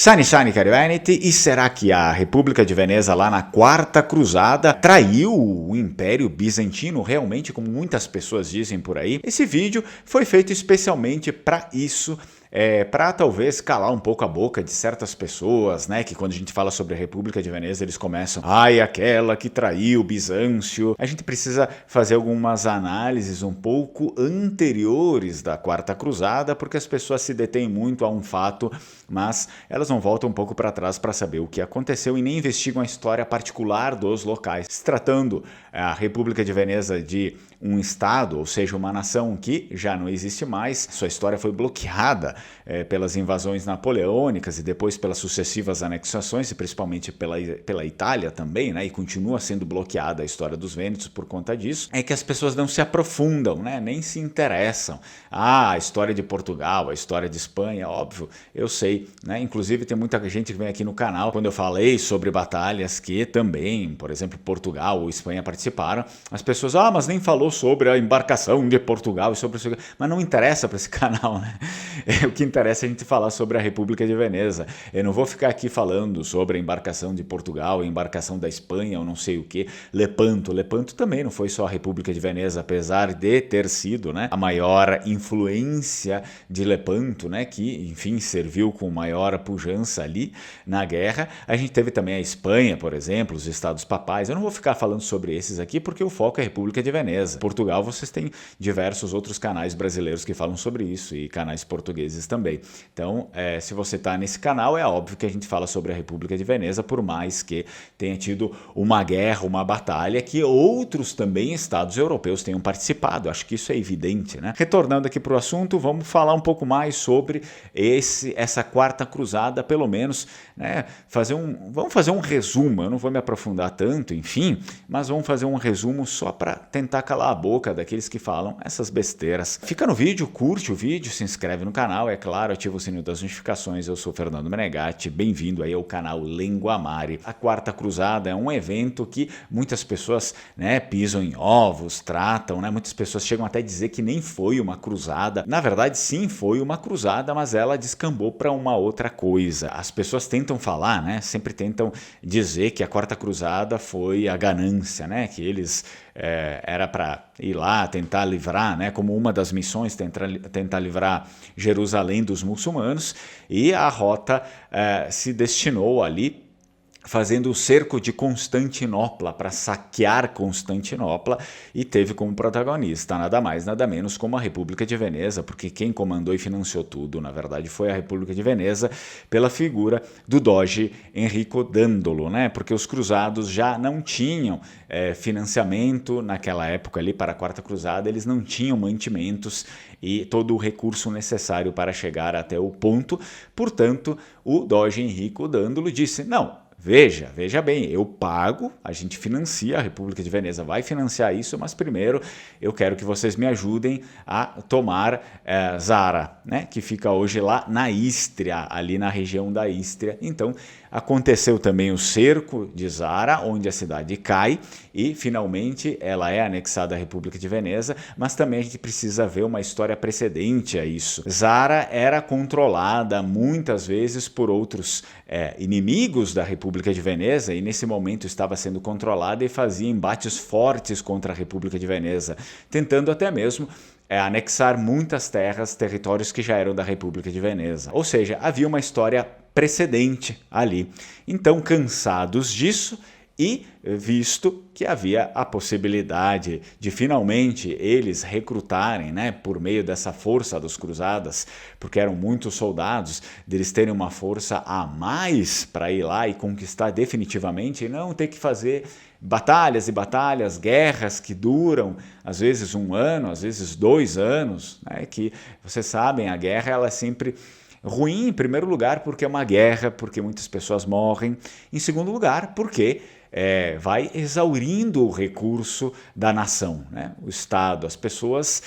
Sani Sani cari Veneti, e será que a República de Veneza lá na Quarta Cruzada traiu o Império Bizantino realmente, como muitas pessoas dizem por aí? Esse vídeo foi feito especialmente para isso, para talvez calar um pouco a boca de certas pessoas, né, que quando a gente fala sobre a República de Veneza eles começam, ai, aquela que traiu Bizâncio. A gente precisa fazer algumas análises um pouco anteriores da Quarta Cruzada, porque as pessoas se detêm muito a um fato, mas elas não voltam um pouco para trás para saber o que aconteceu e nem investigam a história particular dos locais. Se tratando a República de Veneza de um estado, ou seja, uma nação que já não existe mais, sua história foi bloqueada pelas invasões napoleônicas e depois pelas sucessivas anexações, e principalmente pela Itália também, né, e continua sendo bloqueada a história dos Vênetos por conta disso, é que as pessoas não se aprofundam, né, nem se interessam. A história de Portugal, a história de Espanha, óbvio, eu sei, né, inclusive tem muita gente que vem aqui no canal, quando eu falei sobre batalhas que também, por exemplo, Portugal ou Espanha participaram, as pessoas, mas nem falou sobre a embarcação de Portugal e sobre isso, mas não interessa para esse canal, né? O que interessa é a gente falar sobre a República de Veneza. Eu não vou ficar aqui falando sobre a embarcação de Portugal, a embarcação da Espanha ou não sei o que. Lepanto também não foi só a República de Veneza, apesar de ter sido, né, a maior influência de Lepanto, né, que enfim serviu com maior pujança ali na guerra. A gente teve também a Espanha, por exemplo, os Estados Papais. Eu não vou ficar falando sobre esses aqui porque o foco é a República de Veneza. Portugal, vocês têm diversos outros canais brasileiros que falam sobre isso e canais portugueses também. Então, se você está nesse canal, é óbvio que a gente fala sobre a República de Veneza, por mais que tenha tido uma guerra, uma batalha, que outros também estados europeus tenham participado. Acho que isso é evidente, né? Retornando aqui para o assunto, vamos falar um pouco mais sobre essa Quarta Cruzada, pelo menos, né? Vamos fazer um resumo. Eu não vou me aprofundar tanto, enfim, mas vamos fazer um resumo só para tentar calar a boca daqueles que falam essas besteiras. Fica no vídeo, curte o vídeo, se inscreve no canal, é claro, ativa o sininho das notificações. Eu sou Fernando Menegatti, bem-vindo aí ao canal Lenguamare. A Quarta Cruzada é um evento que muitas pessoas, né, pisam em ovos, tratam, né, muitas pessoas chegam até a dizer que nem foi uma cruzada. Na verdade, sim, foi uma cruzada, mas ela descambou para uma outra coisa. As pessoas tentam falar, né, sempre tentam dizer que a Quarta Cruzada foi a ganância, né, que eles era para ir lá tentar livrar, né, como uma das missões, tentar livrar Jerusalém dos muçulmanos, e a rota se destinou ali fazendo o cerco de Constantinopla para saquear Constantinopla, e teve como protagonista nada mais, nada menos como a República de Veneza, porque quem comandou e financiou tudo, na verdade, foi a República de Veneza, pela figura do Doge Enrico Dandolo, né? Porque os cruzados já não tinham financiamento naquela época ali para a Quarta Cruzada, eles não tinham mantimentos e todo o recurso necessário para chegar até o ponto. Portanto, o Doge Enrico Dandolo disse, não, Veja bem, eu pago, a gente financia, a República de Veneza vai financiar isso, mas primeiro eu quero que vocês me ajudem a tomar Zara, né, que fica hoje lá na Istria, ali na região da Istria. Então aconteceu também o cerco de Zara, onde a cidade cai e finalmente ela é anexada à República de Veneza, mas também a gente precisa ver uma história precedente a isso. Zara era controlada muitas vezes por outros inimigos da República de Veneza, e nesse momento estava sendo controlada e fazia embates fortes contra a República de Veneza, tentando até mesmo anexar muitas terras, territórios que já eram da República de Veneza. Ou seja, havia uma história precedente ali. Então, cansados disso e visto que havia a possibilidade de finalmente eles recrutarem, né, por meio dessa força dos cruzadas, porque eram muitos soldados, deles terem uma força a mais para ir lá e conquistar definitivamente, e não ter que fazer batalhas e batalhas, guerras que duram às vezes 1 ano, às vezes 2 anos, né, que vocês sabem, a guerra ela é sempre ruim, em primeiro lugar, porque é uma guerra, porque muitas pessoas morrem. Em segundo lugar, porque vai exaurindo o recurso da nação, né? O Estado, as pessoas,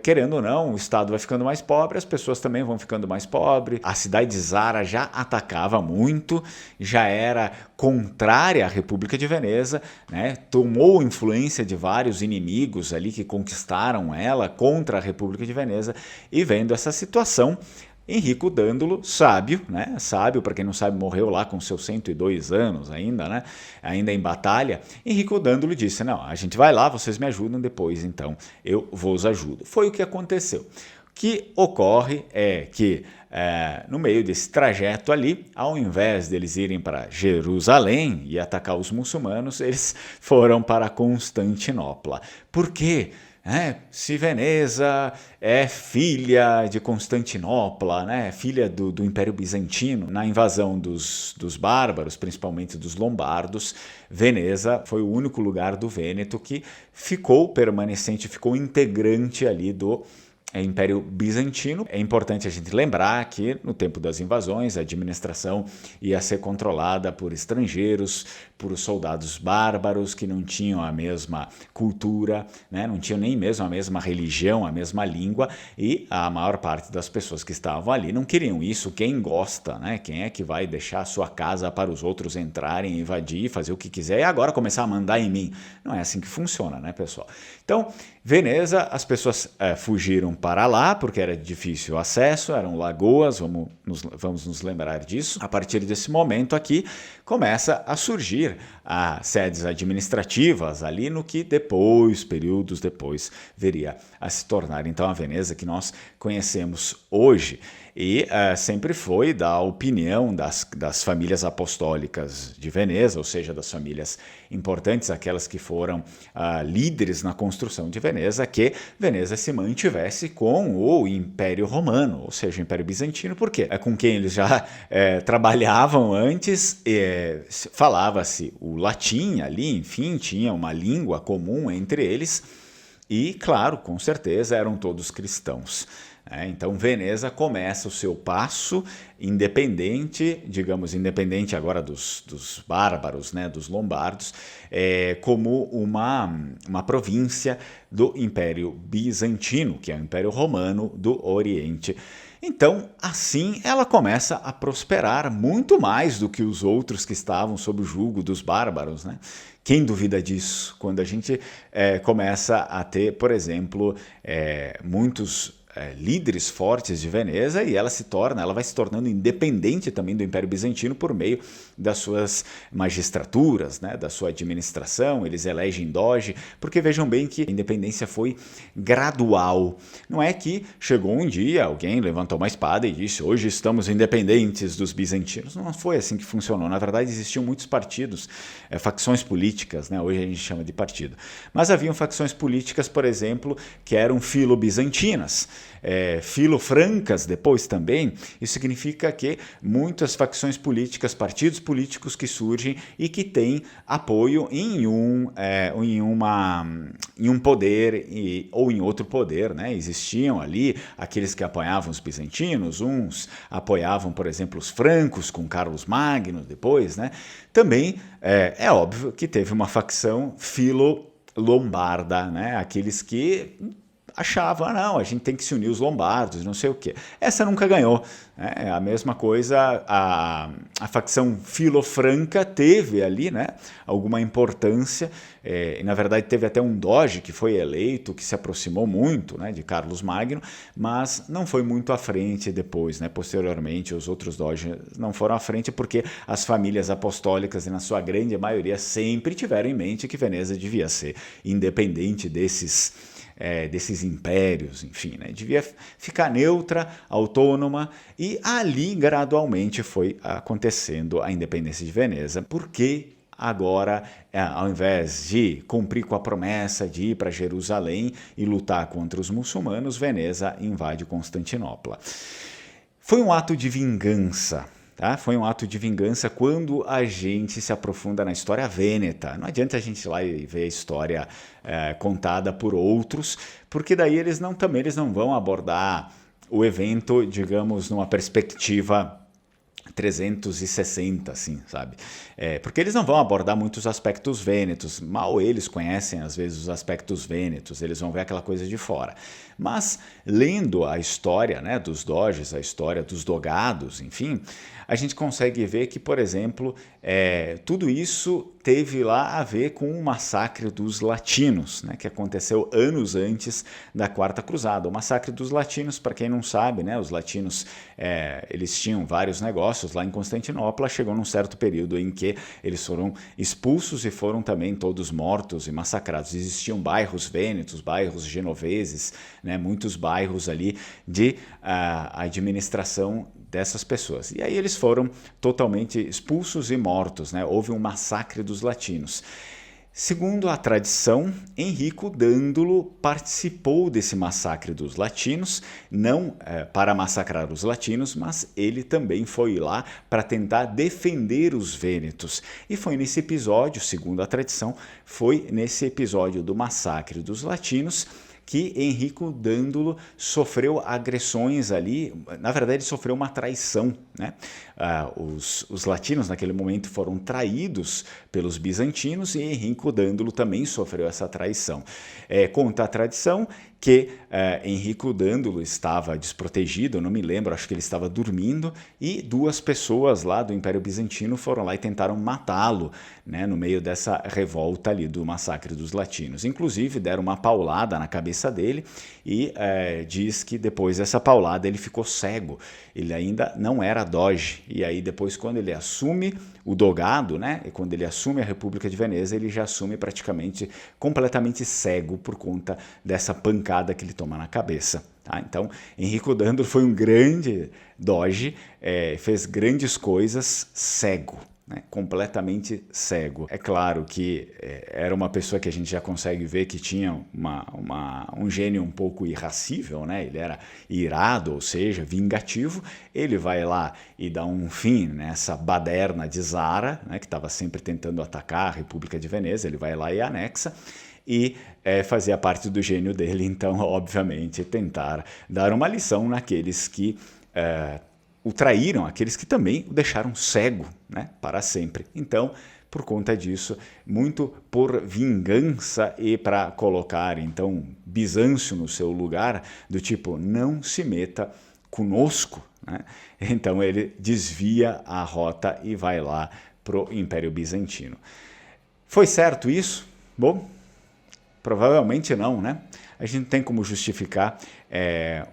querendo ou não, o Estado vai ficando mais pobre, as pessoas também vão ficando mais pobres. A cidade de Zara já atacava muito, já era contrária à República de Veneza, né? Tomou influência de vários inimigos ali que conquistaram ela contra a República de Veneza, e vendo essa situação, Enrico Dandolo, sábio, né? Sábio, para quem não sabe, morreu lá com seus 102 anos ainda, né? Ainda em batalha. Enrico Dandolo disse: não, a gente vai lá, vocês me ajudam, depois então eu vos ajudo. Foi o que aconteceu. O que ocorre é que no meio desse trajeto ali, ao invés deles irem para Jerusalém e atacar os muçulmanos, eles foram para Constantinopla. Por quê? Se Veneza é filha de Constantinopla, né, filha do Império Bizantino, na invasão dos bárbaros, principalmente dos lombardos, Veneza foi o único lugar do Vêneto que ficou permanecente, ficou integrante ali do Império Bizantino. É importante a gente lembrar que no tempo das invasões a administração ia ser controlada por estrangeiros, por soldados bárbaros que não tinham a mesma cultura, né? Não tinham nem mesmo a mesma religião, a mesma língua, e a maior parte das pessoas que estavam ali não queriam isso. Quem gosta, né? Quem é que vai deixar a sua casa para os outros entrarem, invadir, fazer o que quiser e agora começar a mandar em mim? Não é assim que funciona, né, pessoal? Então, Veneza, as pessoas fugiram para lá porque era difícil o acesso, eram lagoas, vamos nos lembrar disso. A partir desse momento aqui começa a surgir as sedes administrativas ali no que depois, períodos depois, viria a se tornar então a Veneza que nós conhecemos hoje. E sempre foi da opinião das famílias apostólicas de Veneza, ou seja, das famílias importantes, aquelas que foram líderes na construção de Veneza, que Veneza se mantivesse com o Império Romano, ou seja, o Império Bizantino, por quê? Com quem eles já trabalhavam antes, falava-se o latim ali, enfim, tinha uma língua comum entre eles, e, claro, com certeza eram todos cristãos. Então Veneza começa o seu passo independente, digamos, independente agora dos bárbaros, né, dos lombardos, como uma província do Império Bizantino, que é o Império Romano do Oriente. Então, assim, ela começa a prosperar muito mais do que os outros que estavam sob o jugo dos bárbaros, né? Quem duvida disso? Quando a gente começa a ter, por exemplo, muitos líderes fortes de Veneza e ela vai se tornando independente também do Império Bizantino por meio das suas magistraturas, né, da sua administração. Eles elegem doge, porque vejam bem que a independência foi gradual. Não é que chegou um dia, alguém levantou uma espada e disse: hoje estamos independentes dos bizantinos. Não foi assim que funcionou. Na verdade, existiam muitos partidos, facções políticas, né? Hoje a gente chama de partido. Mas haviam facções políticas, por exemplo, que eram filo-bizantinas, filo-francas depois também. Isso significa que muitas facções políticas, partidos políticos que surgem e que têm apoio em um poder ou em outro poder, né? Existiam ali aqueles que apoiavam os bizantinos, uns apoiavam, por exemplo, os francos com Carlos Magno depois, né? Também é óbvio que teve uma facção filo-lombarda, né? Aqueles que achavam, não, a gente tem que se unir os lombardos, não sei o quê. Essa nunca ganhou. É a mesma coisa, a facção filofranca teve ali, né, alguma importância, e na verdade teve até um doge que foi eleito, que se aproximou muito, né, de Carlos Magno, mas não foi muito à frente depois, né, posteriormente os outros doges não foram à frente porque as famílias apostólicas, na sua grande maioria, sempre tiveram em mente que Veneza devia ser independente desses impérios, enfim, né? Devia ficar neutra, autônoma, e ali gradualmente foi acontecendo a independência de Veneza, porque agora, ao invés de cumprir com a promessa de ir para Jerusalém e lutar contra os muçulmanos, Veneza invade Constantinopla. Foi um ato de vingança. Tá? Foi um ato de vingança quando a gente se aprofunda na história vêneta. Não adianta a gente ir lá e ver a história contada por outros, porque daí eles não vão abordar o evento, digamos, numa perspectiva 360, assim, sabe? Porque eles não vão abordar muitos aspectos vênetos, mal eles conhecem às vezes os aspectos vênetos, eles vão ver aquela coisa de fora. Mas lendo a história, né, dos doges, a história dos dogados, enfim, a gente consegue ver que, por exemplo, tudo isso teve lá a ver com o massacre dos latinos, né, que aconteceu anos antes da Quarta Cruzada. O massacre dos latinos, para quem não sabe, né, os latinos eles tinham vários negócios lá em Constantinopla, chegou num certo período em que eles foram expulsos e foram também todos mortos e massacrados. Existiam bairros vênetos, bairros genoveses, né, muitos bairros ali de administração dessas pessoas. E aí eles foram totalmente expulsos e mortos, né? Houve um massacre dos latinos. Segundo a tradição, Henrico Dândulo participou desse massacre dos latinos, não para massacrar os latinos, mas ele também foi lá para tentar defender os vênetos. E foi nesse episódio, segundo a tradição, foi nesse episódio do massacre dos latinos que Henrico Dândulo sofreu agressões ali, na verdade ele sofreu uma traição, né? Os latinos naquele momento foram traídos pelos bizantinos e Henrico Dândulo também sofreu essa traição. Conta a tradição que Henrico Dândulo estava desprotegido, eu não me lembro, acho que ele estava dormindo, e duas pessoas lá do Império Bizantino foram lá e tentaram matá-lo, né, no meio dessa revolta ali do massacre dos latinos. Inclusive deram uma paulada na cabeça dele e diz que depois dessa paulada ele ficou cego, ele ainda não era doge, e aí depois quando ele assume o dogado, né, e quando ele assume a República de Veneza, ele já assume praticamente completamente cego por conta dessa pancada que ele toma na cabeça. Tá? Então, Henrico Dândulo foi um grande doge, fez grandes coisas cego, né? Completamente cego. É claro que era uma pessoa que a gente já consegue ver que tinha um gênio um pouco irascível, né? Ele era irado, ou seja, vingativo. Ele vai lá e dá um fim nessa baderna de Zara, né? Que estava sempre tentando atacar a República de Veneza, ele vai lá e anexa. E fazia parte do gênio dele, então, obviamente, tentar dar uma lição naqueles que o traíram, aqueles que também o deixaram cego, né, para sempre. Então, por conta disso, muito por vingança e para colocar, então, Bizâncio no seu lugar, do tipo, não se meta conosco, né? Então ele desvia a rota e vai lá para o Império Bizantino. Foi certo isso? Bom, provavelmente não, né? A gente não tem como justificar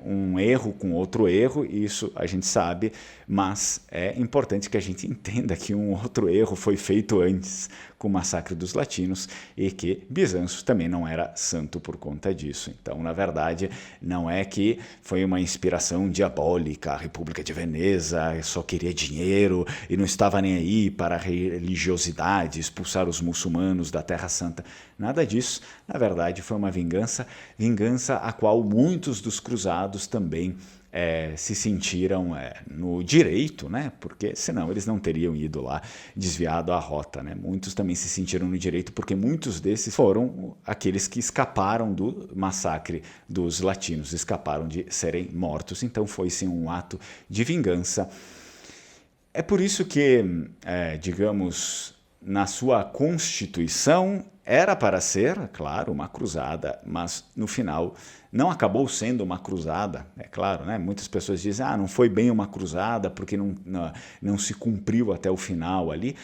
um erro com outro erro, isso a gente sabe, mas é importante que a gente entenda que um outro erro foi feito antes com o massacre dos latinos e que Bizâncio também não era santo por conta disso. Então, na verdade, não é que foi uma inspiração diabólica, a República de Veneza só queria dinheiro e não estava nem aí para a religiosidade, expulsar os muçulmanos da Terra Santa. Nada disso. Na verdade, foi uma vingança a qual muitos dos cruzados também se sentiram no direito, né? Porque senão eles não teriam ido lá, desviado a rota, né? Muitos também se sentiram no direito porque muitos desses foram aqueles que escaparam do massacre dos latinos, escaparam de serem mortos. Então foi sim um ato de vingança. É por isso que, digamos, na sua constituição era para ser, claro, uma cruzada, mas no final não acabou sendo uma cruzada, é claro, né? Muitas pessoas dizem, não foi bem uma cruzada porque não se cumpriu até o final ali.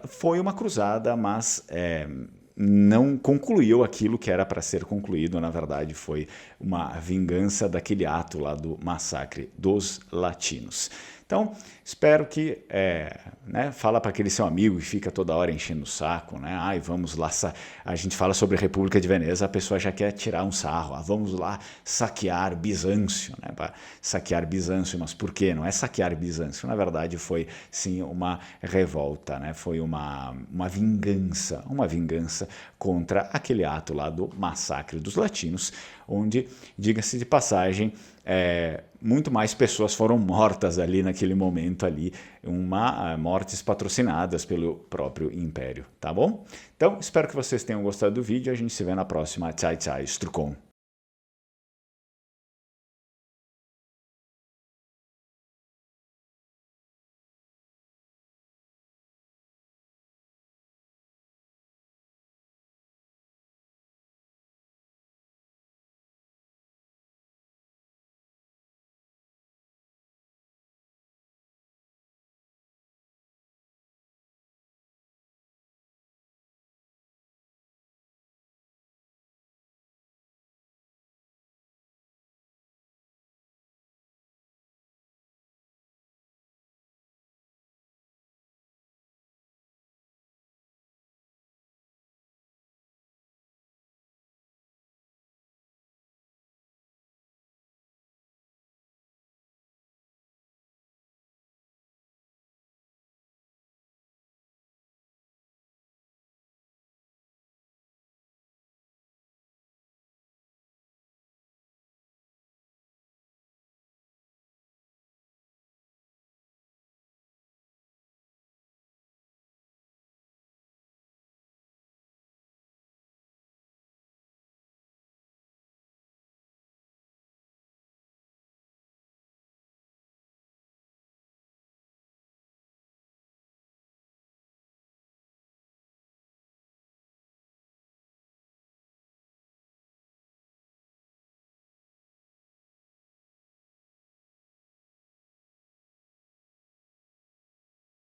Foi uma cruzada, mas não concluiu aquilo que era para ser concluído. Na verdade, foi uma vingança daquele ato lá do massacre dos latinos. Então, espero que, fala para aquele seu amigo que fica toda hora enchendo o saco, né? Ai, vamos lá, a gente fala sobre a República de Veneza, a pessoa já quer tirar um sarro, vamos lá saquear Bizâncio, né? Para saquear Bizâncio, mas por quê? Não é saquear Bizâncio, na verdade foi sim uma revolta, né? Foi uma vingança contra aquele ato lá do massacre dos latinos, onde, diga-se de passagem, muito mais pessoas foram mortas ali naquele momento ali, mortes patrocinadas pelo próprio Império, tá bom? Então, espero que vocês tenham gostado do vídeo, a gente se vê na próxima. Tchau, tchau, Strucon.